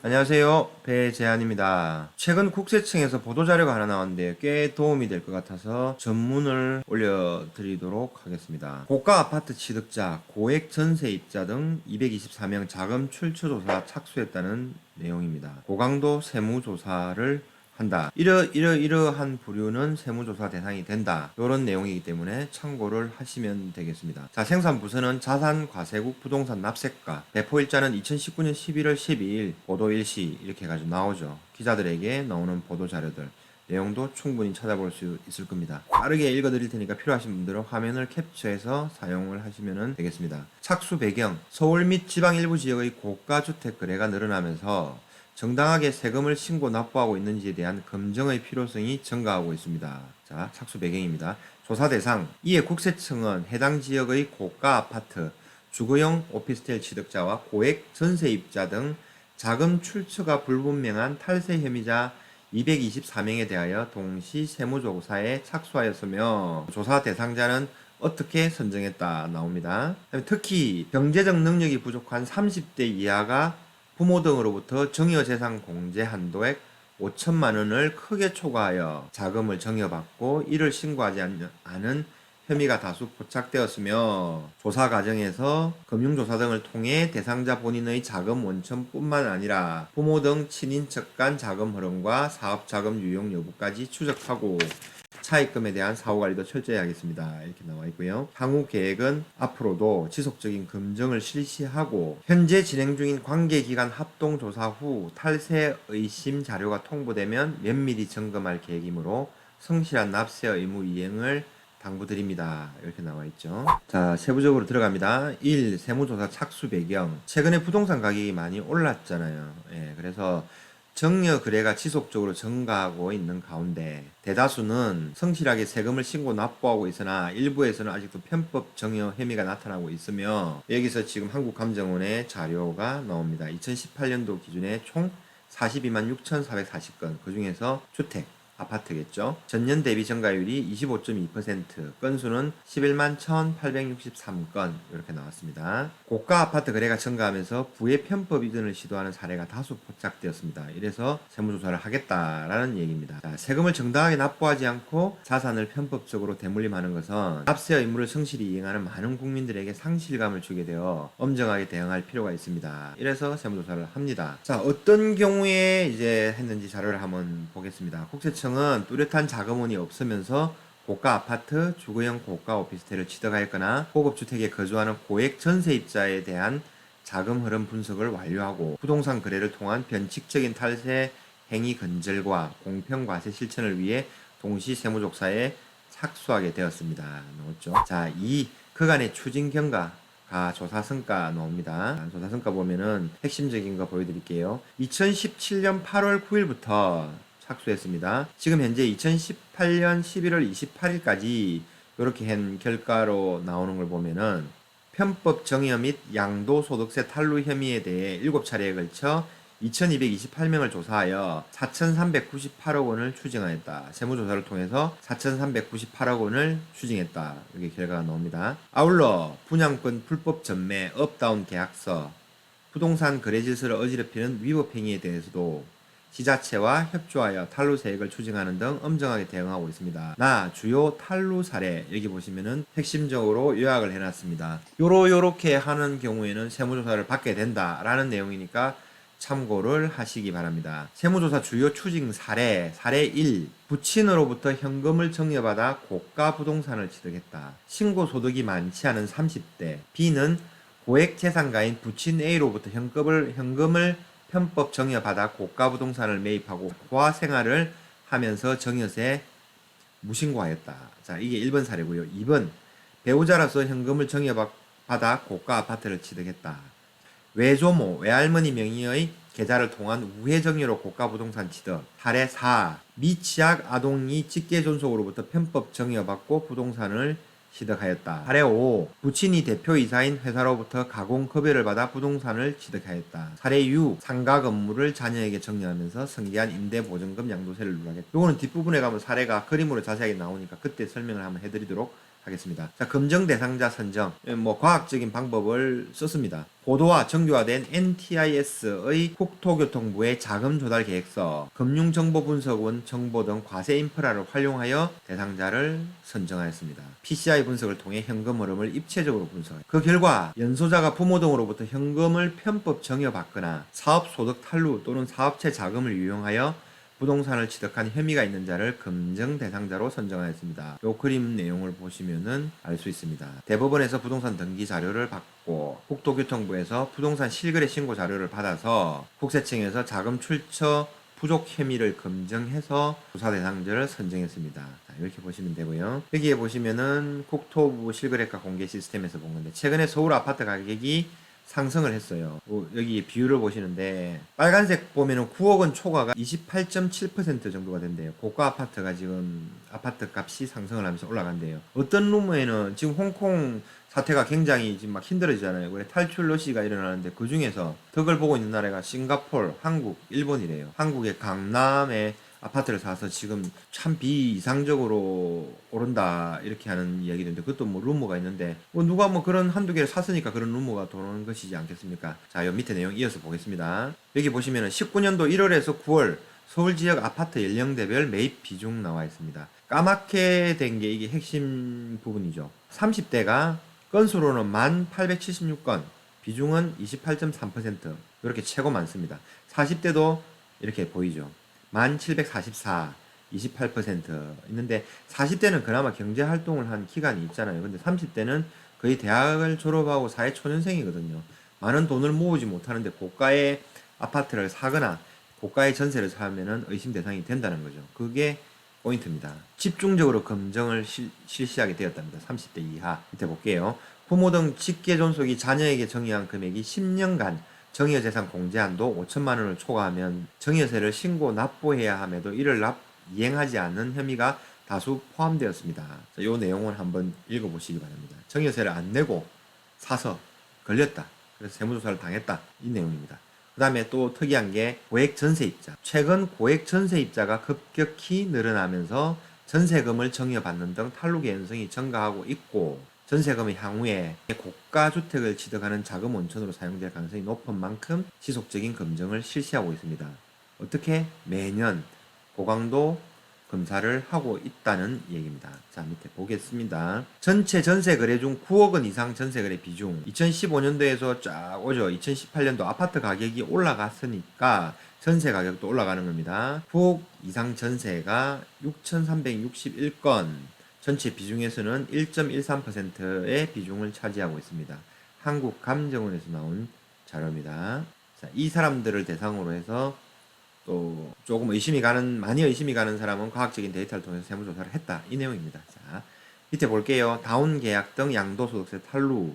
안녕하세요. 배재한입니다. 최근 국세청에서 보도자료가 하나 나왔는데 꽤 도움이 될 것 같아서 전문을 올려드리도록 하겠습니다. 고가 아파트 취득자, 고액 전세입자 등 224명 자금 출처조사 착수했다는 내용입니다. 고강도 세무조사를 한다. 이러한 부류는 세무조사 대상이 된다. 이런 내용이기 때문에 참고를 하시면 되겠습니다. 자, 생산부서는 자산과세국 부동산 납세가 배포일자는 2019년 11월 12일 보도 일시 이렇게 해가지고 나오죠. 기자들에게 나오는 보도자료들 내용도 충분히 찾아볼 수 있을 겁니다. 빠르게 읽어드릴 테니까 필요하신 분들은 화면을 캡처해서 사용을 하시면 되겠습니다. 착수 배경, 서울 및 지방 일부 지역의 고가주택 거래가 늘어나면서 정당하게 세금을 신고 납부하고 있는지에 대한 검증의 필요성이 증가하고 있습니다. 자, 착수 배경입니다. 조사 대상, 이에 국세청은 해당 지역의 고가 아파트, 주거용 오피스텔 취득자와 고액 전세입자 등 자금 출처가 불분명한 탈세 혐의자 224명에 대하여 동시 세무조사에 착수하였으며 조사 대상자는 어떻게 선정했다 나옵니다. 특히 경제적 능력이 부족한 30대 이하가 부모 등으로부터 증여재산 공제 한도액 5천만 원을 크게 초과하여 자금을 증여받고 이를 신고하지 않은 혐의가 다수 포착되었으며 조사 과정에서 금융조사 등을 통해 대상자 본인의 자금 원천뿐만 아니라 부모 등 친인척 간 자금 흐름과 사업자금 유용 여부까지 추적하고 차입금에 대한 사후관리도 철저히 하겠습니다. 이렇게 나와 있고요. 향후 계획은 앞으로도 지속적인 검증을 실시하고 현재 진행 중인 관계기관 합동조사 후 탈세 의심 자료가 통보되면 면밀히 점검할 계획이므로 성실한 납세 의무 이행을 당부드립니다. 이렇게 나와 있죠. 자, 세부적으로 들어갑니다. 1. 세무조사 착수 배경. 최근에 부동산 가격이 많이 올랐잖아요. 그래서 증여 거래가 지속적으로 증가하고 있는 가운데 대다수는 성실하게 세금을 신고 납부하고 있으나 일부에서는 아직도 편법 증여 혐의가 나타나고 있으며 여기서 지금 한국감정원의 자료가 나옵니다. 2018년도 기준에 총 42만 6,440건, 그 중에서 주택, 아파트겠죠. 전년 대비 증가율이 25.2%, 건수는 11만 1,863건 이렇게 나왔습니다. 고가 아파트 거래가 증가하면서 부의 편법 이전을 시도하는 사례가 다수 포착되었습니다. 이래서 세무조사를 하겠다라는 얘기입니다. 자, 세금을 정당하게 납부하지 않고 자산을 편법적으로 대물림하는 것은 납세 의무를 성실히 이행하는 많은 국민들에게 상실감을 주게 되어 엄정하게 대응할 필요가 있습니다. 이래서 세무조사를 합니다. 자, 어떤 경우에 이제 했는지 자료를 한번 보겠습니다. 국세청 은 뚜렷한 자금원이 없으면서 고가 아파트, 주거용 고가 오피스텔을 취득하였거나 고급 주택에 거주하는 고액 전세입자에 대한 자금 흐름 분석을 완료하고 부동산 거래를 통한 변칙적인 탈세 행위 근절과 공평 과세 실천을 위해 동시 세무조사에 착수하게 되었습니다. 나왔죠? 자, 2. 그간의 추진 경과가 조사 성과 나옵니다. 조사 성과 보면은 핵심적인 거 보여드릴게요. 2017년 8월 9일부터 착수했습니다. 지금 현재 2018년 11월 28일까지 이렇게 한 결과로 나오는 걸 보면은 편법 증여 및 양도소득세 탈루 혐의에 대해 7차례에 걸쳐 2228명을 조사하여 4398억 원을 추징하였다. 세무조사를 통해서 4398억 원을 추징했다. 이렇게 결과가 나옵니다. 아울러 분양권 불법 전매, 업다운 계약서, 부동산 거래 질서를 어지럽히는 위법 행위에 대해서도 지자체와 협조하여 탈루 세액을 추징하는 등 엄정하게 대응하고 있습니다. 주요 탈루 사례 여기 보시면은 핵심적으로 요약을 해놨습니다. 요렇게 하는 경우에는 세무조사를 받게 된다라는 내용이니까 참고를 하시기 바랍니다. 세무조사 주요 추징 사례 1. 부친으로부터 현금을 증여받아 고가 부동산을 취득했다. 신고 소득이 많지 않은 30대. B는 고액 재산가인 부친 A로부터 현금을 편법 증여받아 고가 부동산을 매입하고 고아 생활을 하면서 증여세 무신고하였다. 자, 이게 1번 사례고요. 2번, 배우자로서 현금을 증여받아 고가 아파트를 취득했다. 외조모, 외할머니 명의의 계좌를 통한 우회증여로 고가 부동산 취득. 사례 4, 미취학 아동이 직계존속으로부터 편법 증여받고 부동산을 취득하였다. 사례 5. 부친이 대표이사인 회사로부터 가공급여를 받아 부동산을 취득하였다. 사례 6. 상가 건물을 자녀에게 증여하면서 승계한 임대보증금 양도세를 누락했다. 요거는 뒷부분에 가면 사례가 그림으로 자세하게 나오니까 그때 설명을 한번 해드리도록 하겠습니다. 자, 검증 대상자 선정. 과학적인 방법을 썼습니다. 고도화 정교화된 NTIS의 국토교통부의 자금 조달 계획서, 금융정보분석원 정보 등 과세 인프라를 활용하여 대상자를 선정하였습니다. PCI 분석을 통해 현금 흐름을 입체적으로 분석하여 그 결과 연소자가 부모 등으로부터 현금을 편법 증여받거나 사업소득 탈루 또는 사업체 자금을 유용하여 부동산을 취득한 혐의가 있는 자를 검증 대상자로 선정하였습니다. 요 그림 내용을 보시면은 알 수 있습니다. 대법원에서 부동산 등기 자료를 받고 국토교통부에서 부동산 실거래 신고 자료를 받아서 국세청에서 자금 출처 부족 혐의를 검증해서 조사 대상자를 선정했습니다. 자, 이렇게 보시면 되고요. 여기에 보시면은 국토부 실거래가 공개 시스템에서 본 건데 최근에 서울 아파트 가격이 상승을 했어요. 여기 비율을 보시는데 빨간색 보면은 9억 원 초과가 28.7% 정도가 된대요. 고가 아파트가 지금 아파트 값이 상승을 하면서 올라간대요. 어떤 루머에는 지금 홍콩 사태가 굉장히 지금 막 힘들어지잖아요. 그래 탈출 러시가 일어나는데 그 중에서 덕을 보고 있는 나라가 싱가포르, 한국, 일본이래요. 한국의 강남에 아파트를 사서 지금 참 비이상적으로 오른다 이렇게 하는 이야기도 있는데 그것도 뭐 루머가 있는데 누가 뭐 그런 한두 개를 샀으니까 그런 루머가 도는 것이지 않겠습니까? 자, 요 밑에 내용 이어서 보겠습니다. 여기 보시면은 19년도 1월에서 9월 서울 지역 아파트 연령대별 매입 비중 나와 있습니다. 까맣게 된 게 이게 핵심 부분이죠. 30대가 건수로는 1876건, 비중은 28.3%, 이렇게 최고 많습니다. 40대도 이렇게 보이죠. 1744, 28% 있는데 40대는 그나마 경제활동을 한 기간이 있잖아요. 근데 30대는 거의 대학을 졸업하고 사회초년생이거든요. 많은 돈을 모으지 못하는데 고가의 아파트를 사거나 고가의 전세를 사면은 의심 대상이 된다는 거죠. 그게 포인트입니다. 집중적으로 검증을 실시하게 되었답니다. 30대 이하. 밑에 볼게요. 부모 등 직계 존속이 자녀에게 정의한 금액이 10년간 정여재산 공제한도 5천만 원을 초과하면 정여세를 신고 납부해야 함에도 이를 이행하지 않는 혐의가 다수 포함되었습니다. 이 내용을 한번 읽어보시기 바랍니다. 정여세를 안 내고 사서 걸렸다. 그래서 세무조사를 당했다. 이 내용입니다. 그 다음에 또 특이한 게 고액 전세입자. 최근 고액 전세입자가 급격히 늘어나면서 전세금을 정여받는 등 탈루의 현상이 증가하고 있고 전세금이 향후에 고가주택을 취득하는 자금 원천으로 사용될 가능성이 높은 만큼 지속적인 검증을 실시하고 있습니다. 어떻게? 매년 고강도 검사를 하고 있다는 얘기입니다. 자, 밑에 보겠습니다. 전체 전세 거래 중 9억 원 이상 전세 거래 비중 2015년도에서 쫙 오죠. 2018년도 아파트 가격이 올라갔으니까 전세 가격도 올라가는 겁니다. 9억 이상 전세가 6,361건, 전체 비중에서는 1.13%의 비중을 차지하고 있습니다. 한국감정원에서 나온 자료입니다. 자, 이 사람들을 대상으로 해서 또 조금 많이 의심이 가는 사람은 과학적인 데이터를 통해서 세무조사를 했다. 이 내용입니다. 자, 밑에 볼게요. 다운 계약 등 양도소득세 탈루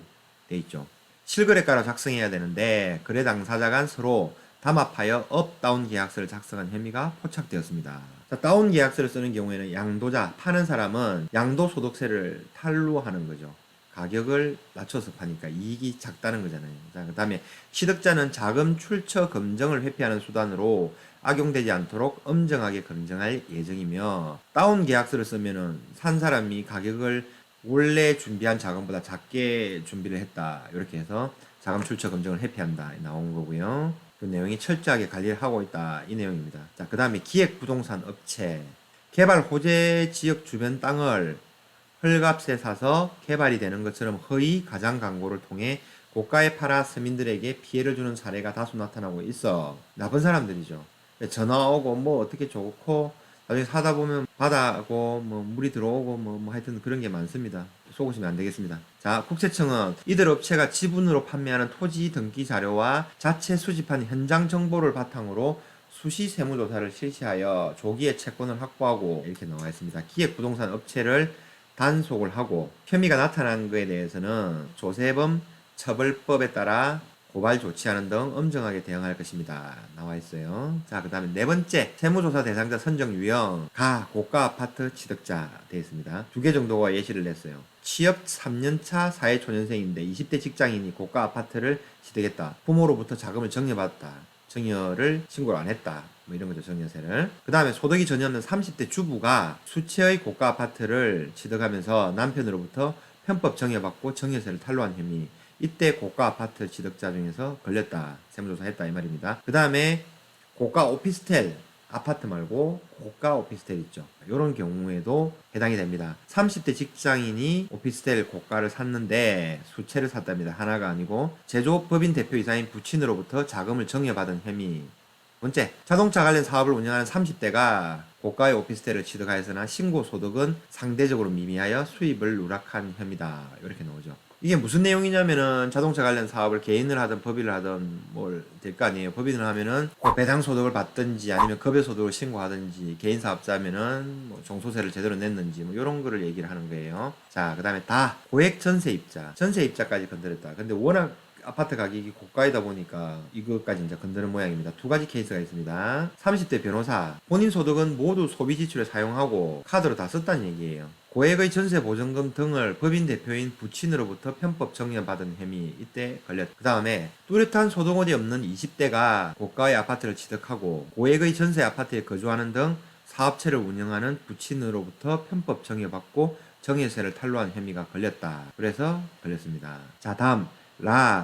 돼 있죠. 실거래가로 작성해야 되는데 거래 당사자 간 서로 담합하여 업다운 계약서를 작성한 혐의가 포착되었습니다. 자, 다운 계약서를 쓰는 경우에는 양도자, 파는 사람은 양도소득세를 탈루하는 거죠. 가격을 낮춰서 파니까 이익이 작다는 거잖아요. 자, 그 다음에 취득자는 자금 출처 검증을 회피하는 수단으로 악용되지 않도록 엄정하게 검증할 예정이며, 다운 계약서를 쓰면은 산 사람이 가격을 원래 준비한 자금보다 작게 준비를 했다. 이렇게 해서 자금 출처 검증을 회피한다. 나온 거고요. 그 내용이 철저하게 관리를 하고 있다. 이 내용입니다. 자, 그 다음에 기획부동산 업체. 개발 호재 지역 주변 땅을 헐값에 사서 개발이 되는 것처럼 허위 가장 광고를 통해 고가에 팔아 서민들에게 피해를 주는 사례가 다수 나타나고 있어. 나쁜 사람들이죠. 전화 오고 뭐 어떻게 좋고 나중에 사다 보면 바다고 뭐 물이 들어오고 뭐 하여튼 그런 게 많습니다. 속으시면 안 되겠습니다. 자, 국세청은 이들 업체가 지분으로 판매하는 토지 등기 자료와 자체 수집한 현장 정보를 바탕으로 수시 세무조사를 실시하여 조기에 채권을 확보하고 이렇게 나와 있습니다. 기획부동산 업체를 단속을 하고 혐의가 나타난 것에 대해서는 조세범 처벌법에 따라 고발 조치하는 등 엄정하게 대응할 것입니다. 나와 있어요. 자, 그 다음에 네 번째, 세무조사 대상자 선정 유형, 고가 아파트 취득자 되어 있습니다. 2개 정도가 예시를 냈어요. 취업 3년차 사회초년생인데 20대 직장인이 고가 아파트를 취득했다. 부모로부터 자금을 정려받았다. 증여를 신고를 안 했다. 뭐 이런 거죠, 증여세를. 그 다음에 소득이 전혀 없는 30대 주부가 수채의 고가 아파트를 취득하면서 남편으로부터 편법 증여받고 증여세를 탈루한 혐의. 이때 고가 아파트 취득자 중에서 걸렸다. 세무조사했다 이 말입니다. 그 다음에 고가 오피스텔 아파트 말고 고가 오피스텔 있죠. 이런 경우에도 해당이 됩니다. 30대 직장인이 오피스텔 고가를 샀는데 수채를 샀답니다. 하나가 아니고 제조업법인 대표이사인 부친으로부터 자금을 증여받은 혐의. 번째, 자동차 관련 사업을 운영하는 30대가 고가의 오피스텔을 취득하였으나 신고 소득은 상대적으로 미미하여 수입을 누락한 혐의다. 이렇게 나오죠. 이게 무슨 내용이냐면은 자동차 관련 사업을 개인을 하든 법인을 하든 뭘 될 거 아니에요. 법인을 하면은 뭐 배당 소득을 받든지 아니면 급여 소득을 신고하든지 개인 사업자면은 뭐 종소세를 제대로 냈는지 뭐 이런 거를 얘기를 하는 거예요. 자, 그다음에 다 고액 전세입자, 전세입자까지 건드렸다. 근데 워낙 아파트 가격이 고가이다 보니까 이것까지 이제 건드는 모양입니다. 두 가지 케이스가 있습니다. 30대 변호사, 본인 소득은 모두 소비 지출에 사용하고 카드로 다 썼다는 얘기예요. 고액의 전세 보증금 등을 법인 대표인 부친으로부터 편법 증여받은 혐의, 이때 걸렸다. 그 다음에 뚜렷한 소득원이 없는 20대가 고가의 아파트를 취득하고 고액의 전세 아파트에 거주하는 등 사업체를 운영하는 부친으로부터 편법 증여받고 증여세를 탈루한 혐의가 걸렸다. 그래서 걸렸습니다. 자, 다음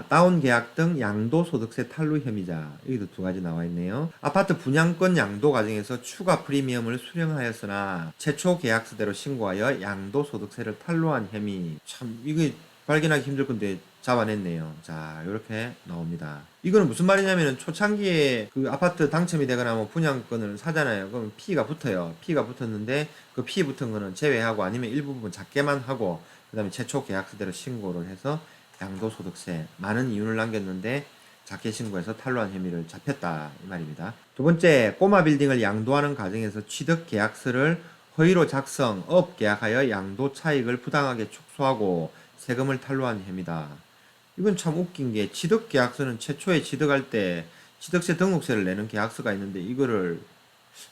다운 계약 등 양도소득세 탈루 혐의자. 여기도 두 가지 나와 있네요. 아파트 분양권 양도 과정에서 추가 프리미엄을 수령하였으나 최초 계약서대로 신고하여 양도소득세를 탈루한 혐의. 참 이게 발견하기 힘들 건데 잡아냈네요. 자, 이렇게 나옵니다. 이거는 무슨 말이냐면은 초창기에 그 아파트 당첨이 되거나 뭐 분양권을 사잖아요. 그럼 피가 붙어요. 피가 붙었는데 그 피 붙은 거는 제외하고 아니면 일부분 작게만 하고 그 다음에 최초 계약서대로 신고를 해서 양도소득세 많은 이윤을 남겼는데 작게 신고해서 탈루한 혐의를 잡혔다 이 말입니다. 두 번째, 꼬마 빌딩을 양도하는 과정에서 취득 계약서를 허위로 작성, 업 계약하여 양도 차익을 부당하게 축소하고 세금을 탈루한 혐의다. 이건 참 웃긴 게 취득 계약서는 최초에 취득할 때 취득세 등록세를 내는 계약서가 있는데 이거를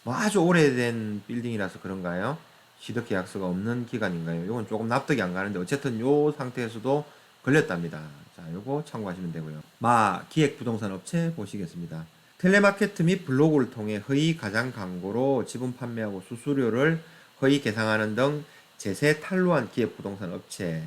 뭐 아주 오래된 빌딩이라서 그런가요? 취득 계약서가 없는 기간인가요? 이건 조금 납득이 안 가는데 어쨌든 요 상태에서도 걸렸답니다. 자, 요거 참고하시면 되고요. 기획부동산 업체 보시겠습니다. 텔레마케트 및 블로그를 통해 허위 가장 광고로 지분 판매하고 수수료를 허위 계상하는 등 제세 탈루한 기획부동산 업체.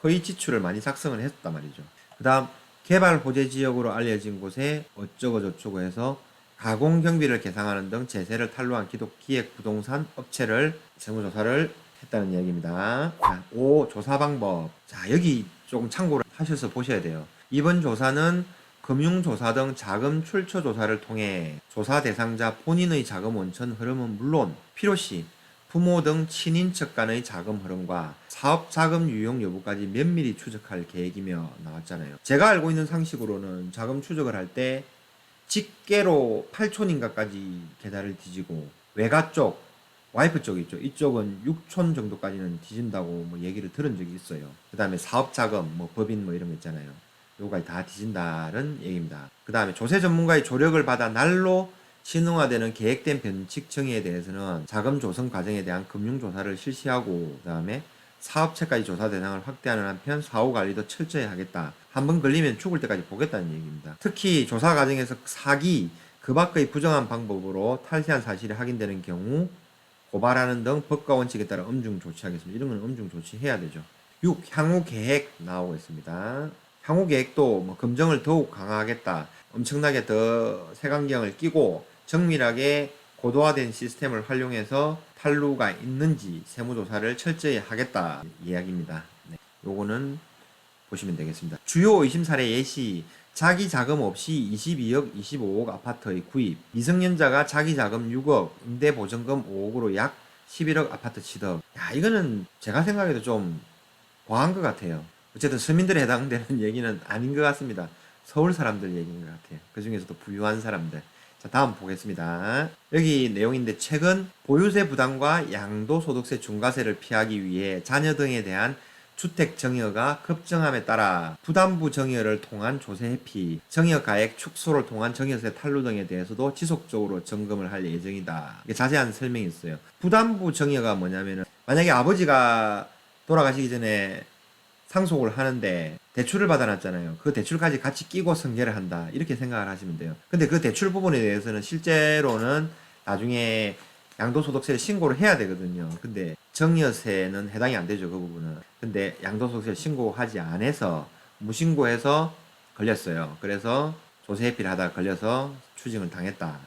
허위 지출을 많이 작성을 했단 말이죠. 그 다음 개발 호재 지역으로 알려진 곳에 어쩌고 저쩌고 해서 가공 경비를 계상하는 등 제세를 탈루한 기획부동산 업체를 세무조사를 했다는 이야기입니다. 자, 5. 조사 방법. 자, 여기 조금 참고를 하셔서 보셔야 돼요. 이번 조사는 금융조사 등 자금 출처 조사를 통해 조사 대상자 본인의 자금 원천 흐름은 물론 필요시 부모 등 친인척 간의 자금 흐름과 사업 자금 유용 여부까지 면밀히 추적할 계획이며 나왔잖아요. 제가 알고 있는 상식으로는 자금 추적을 할 때 직계로 8촌인가까지 계좌를 뒤지고 외가 쪽 와이프 쪽 있죠. 이쪽은 6촌 정도까지는 뒤진다고 뭐 얘기를 들은 적이 있어요. 그 다음에 사업자금, 뭐 법인 뭐 이런 거 있잖아요. 요거까지 다 뒤진다는 얘기입니다. 그 다음에 조세 전문가의 조력을 받아 날로 신흥화되는 계획된 변칙 정의에 대해서는 자금 조성 과정에 대한 금융조사를 실시하고 그 다음에 사업체까지 조사 대상을 확대하는 한편 사후 관리도 철저히 하겠다. 한번 걸리면 죽을 때까지 보겠다는 얘기입니다. 특히 조사 과정에서 사기, 그 밖의 부정한 방법으로 탈세한 사실이 확인되는 경우 고발하는 등 법과 원칙에 따라 엄중 조치하겠습니다. 이런 건 엄중 조치해야 되죠. 6. 향후 계획 나오고 있습니다. 향후 계획도 뭐 검증을 더욱 강화하겠다. 엄청나게 더 색안경을 끼고 정밀하게 고도화된 시스템을 활용해서 탈루가 있는지 세무조사를 철저히 하겠다 이야기입니다. 네. 요거는 보시면 되겠습니다. 주요 의심 사례 예시. 자기 자금 없이 22억, 25억 아파트의 구입. 미성년자가 자기 자금 6억, 임대 보증금 5억으로 약 11억 아파트 취득. 야, 이거는 제가 생각해도 좀 과한 것 같아요. 어쨌든 서민들에 해당되는 얘기는 아닌 것 같습니다. 서울 사람들 얘기인 것 같아요. 그 중에서도 부유한 사람들. 자, 다음 보겠습니다. 여기 내용인데 최근 보유세 부담과 양도소득세 중과세를 피하기 위해 자녀 등에 대한 주택 정여가 급증함에 따라 부담부 정여를 통한 조세 회피, 정여 가액 축소를 통한 정여세 탈루 등에 대해서도 지속적으로 점검을 할 예정이다. 이게 자세한 설명이 있어요. 부담부 정여가 뭐냐면은 만약에 아버지가 돌아가시기 전에 상속을 하는데 대출을 받아놨잖아요. 그 대출까지 같이 끼고 승계를 한다. 이렇게 생각을 하시면 돼요. 근데 그 대출 부분에 대해서는 실제로는 나중에 양도소득세를 신고를 해야 되거든요. 근데 정여세는 해당이 안 되죠. 그 부분은. 근데 양도소득세를 신고하지 않아서 무신고해서 걸렸어요. 그래서 조세회피를 하다가 걸려서 추징을 당했다.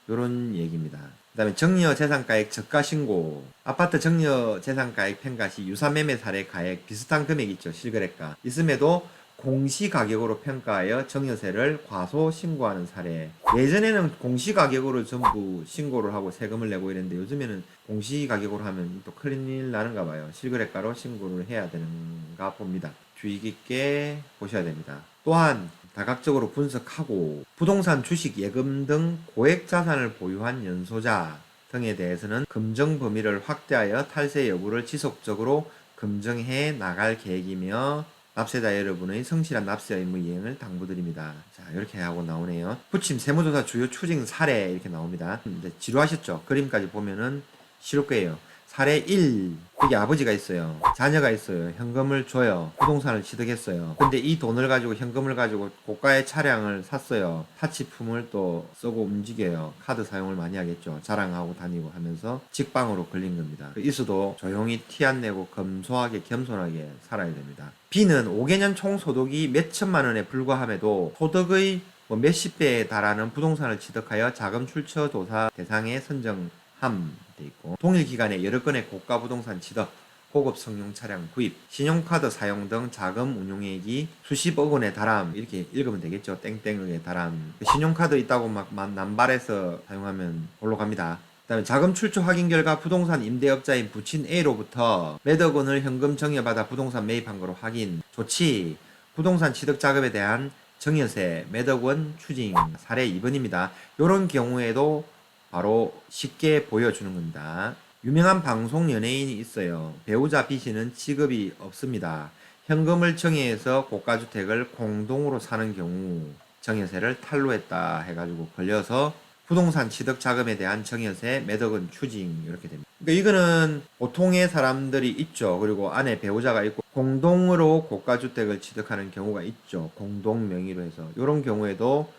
요런 얘기입니다. 그 다음에 정려재산가액 저가신고. 아파트 정려재산가액 평가시 유사매매 사례 가액 비슷한 금액 있죠. 실거래가. 있음에도 공시가격으로 평가하여 정여세를 과소 신고하는 사례. 예전에는 공시가격으로 전부 신고를 하고 세금을 내고 이랬는데 요즘에는 공시가격으로 하면 또 큰일 나는가 봐요. 실거래가로 신고를 해야 되는가 봅니다. 주의 깊게 보셔야 됩니다. 또한 다각적으로 분석하고 부동산, 주식, 예금 등 고액 자산을 보유한 연소자 등에 대해서는 금정 범위를 확대하여 탈세 여부를 지속적으로 검증해 나갈 계획이며 납세자 여러분의 성실한 납세 의무 이행을 당부드립니다. 자, 이렇게 하고 나오네요. 부침 세무조사 주요 추징 사례 이렇게 나옵니다. 이제 지루하셨죠? 그림까지 보면은 쉬울 거예요. 사례 1. 여기 아버지가 있어요. 자녀가 있어요. 현금을 줘요. 부동산을 취득했어요. 근데 이 돈을 가지고 현금을 가지고 고가의 차량을 샀어요. 타치품을 또 쓰고 움직여요. 카드 사용을 많이 하겠죠. 자랑하고 다니고 하면서 직방으로 걸린 겁니다. 이수도 조용히 티 안 내고 검소하게 겸손하게 살아야 됩니다. B는 5개년 총 소득이 몇 천만 원에 불과함에도 소득의 몇십 배에 달하는 부동산을 취득하여 자금 출처 조사 대상에 선정함 돼 있고, 동일 기간에 여러 건의 고가 부동산 취득, 고급 성용 차량 구입, 신용카드 사용 등 자금 운용액이 수십억 원에 달함. 이렇게 읽으면 되겠죠. 땡땡에 달함. 신용카드 있다고 막 남발해서 사용하면 골로 갑니다. 그 다음에 자금 출처 확인 결과 부동산 임대업자인 부친 A로부터 몇억 원을 현금 정여받아 부동산 매입한 거로 확인. 조치. 부동산 취득 자금에 대한 정여세 몇억 원 추징. 사례 2번입니다. 이런 경우에도 바로 쉽게 보여주는 겁니다. 유명한 방송 연예인이 있어요. 배우자 B씨는 직업이 없습니다. 현금을 정의해서 고가주택을 공동으로 사는 경우 정여세를 탈루했다 해가지고 걸려서 부동산 취득 자금에 대한 정여세 몇억 원 추징 이렇게 됩니다. 그러니까 이거는 보통의 사람들이 있죠. 그리고 안에 배우자가 있고 공동으로 고가주택을 취득하는 경우가 있죠. 공동 명의로 해서 이런 경우에도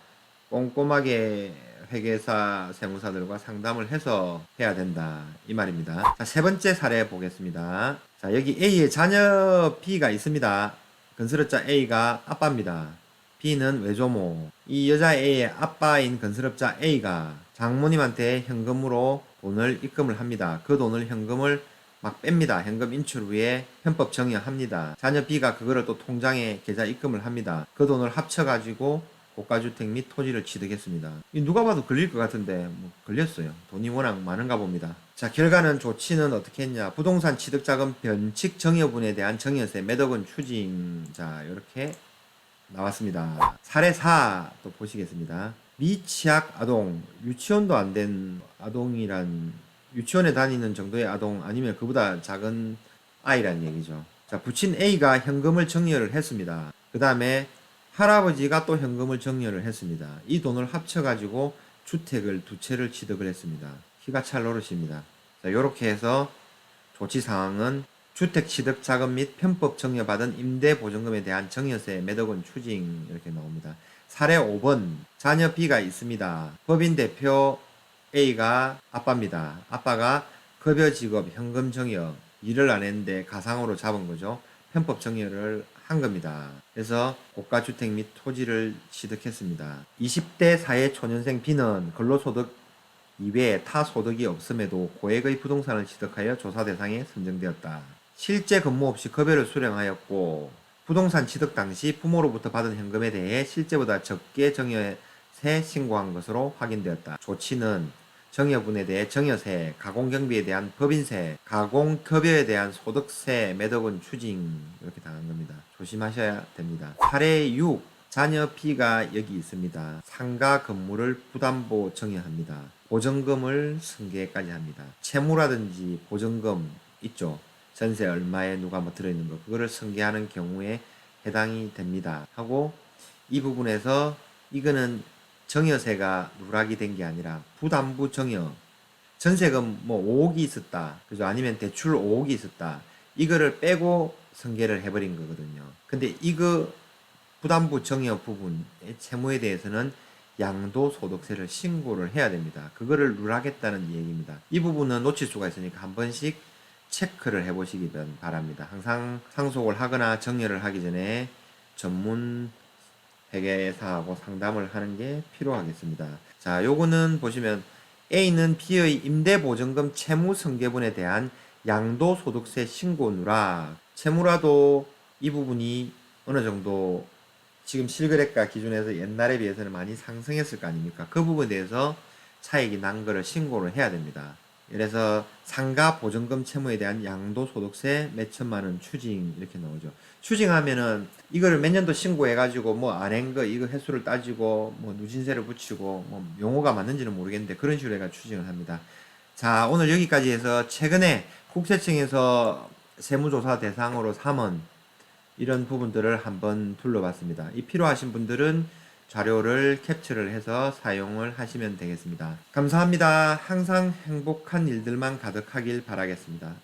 꼼꼼하게 회계사, 세무사들과 상담을 해서 해야 된다 이 말입니다. 자, 세 번째 사례 보겠습니다. 자, 여기 A의 자녀 B가 있습니다. 건설업자 A가 아빠입니다. B는 외조모. 이 여자 A의 아빠인 건설업자 A가 장모님한테 현금으로 돈을 입금을 합니다. 그 돈을 현금을 막 뺍니다. 현금 인출 후에 현법 정의합니다. 자녀 B가 그거를 또 통장에 계좌 입금을 합니다. 그 돈을 합쳐가지고 고가주택 및 토지를 취득했습니다. 누가 봐도 걸릴 것 같은데 걸렸어요. 돈이 워낙 많은가 봅니다. 자, 결과는 조치는 어떻게 했냐. 부동산 취득자금 변칙 정여분에 대한 정여세 몇억 원 추징. 자, 이렇게 나왔습니다. 사례 4 또 보시겠습니다. 미취학 아동, 유치원도 안 된 아동이란 유치원에 다니는 정도의 아동 아니면 그보다 작은 아이란 얘기죠. 자, 부친 A가 현금을 정여를 했습니다. 그 다음에 할아버지가 또 현금을 정여를 했습니다. 이 돈을 합쳐가지고 주택을 두 채를 취득을 했습니다. 키가 찰 노릇입니다. 자, 요렇게 해서 조치 사항은 주택 취득 자금 및 편법 정여받은 임대 보증금에 대한 정여세 몇억 원 추징 이렇게 나옵니다. 사례 5번 자녀 B가 있습니다. 법인 대표 A가 아빠입니다. 아빠가 급여 지급 현금 정여 일을 안 했는데 가상으로 잡은 거죠. 편법 정여를 한 겁니다. 그래서 고가주택 및 토지를 취득했습니다. 20대 사회 초년생 B는 근로소득 이외에 타 소득이 없음에도 고액의 부동산을 취득하여 조사 대상에 선정되었다. 실제 근무 없이 급여를 수령하였고 부동산 취득 당시 부모로부터 받은 현금에 대해 실제보다 적게 정여세 신고한 것으로 확인되었다. 조치는 정여분에 대해 정여세, 가공경비에 대한 법인세, 가공급여에 대한 소득세 몇억 원 추징 이렇게 당한 겁니다. 조심하셔야 됩니다. 사례 6. 자녀 B가 여기 있습니다. 상가 건물을 부담보 정여합니다. 보증금을 승계까지 합니다. 채무라든지 보증금 있죠. 전세 얼마에 누가 뭐 들어있는 거 그거를 승계하는 경우에 해당이 됩니다. 하고 이 부분에서 이거는 정여세가 누락이 된 게 아니라 부담부 정여. 전세금 뭐 5억이 있었다. 그죠? 아니면 대출 5억이 있었다. 이거를 빼고 승계를 해버린 거거든요. 근데 이거 부담부 증여 부분의 채무에 대해서는 양도소득세를 신고를 해야 됩니다. 그거를 룰하겠다는 얘기입니다. 이 부분은 놓칠 수가 있으니까 한 번씩 체크를 해보시기 바랍니다. 항상 상속을 하거나 증여를 하기 전에 전문 회계사하고 상담을 하는 게 필요하겠습니다. 자, 요거는 보시면 A는 B의 임대보증금 채무승계분에 대한 양도소득세 신고 누락. 채무라도 이 부분이 어느 정도 지금 실거래가 기준에서 옛날에 비해서는 많이 상승했을 거 아닙니까? 그 부분에 대해서 차익이 난 거를 신고를 해야 됩니다. 그래서 상가 보증금 채무에 대한 양도소득세 몇 천만 원 추징 이렇게 나오죠. 추징하면은 이거를 몇 년도 신고해가지고 뭐 안 한 거 이거 횟수를 따지고 뭐 누진세를 붙이고 뭐 용어가 맞는지는 모르겠는데 그런 식으로 해가 추징을 합니다. 자, 오늘 여기까지 해서 최근에 국세청에서 세무조사 대상으로 삼은 이런 부분들을 한번 둘러봤습니다. 이 필요하신 분들은 자료를 캡처를 해서 사용을 하시면 되겠습니다. 감사합니다. 항상 행복한 일들만 가득하길 바라겠습니다.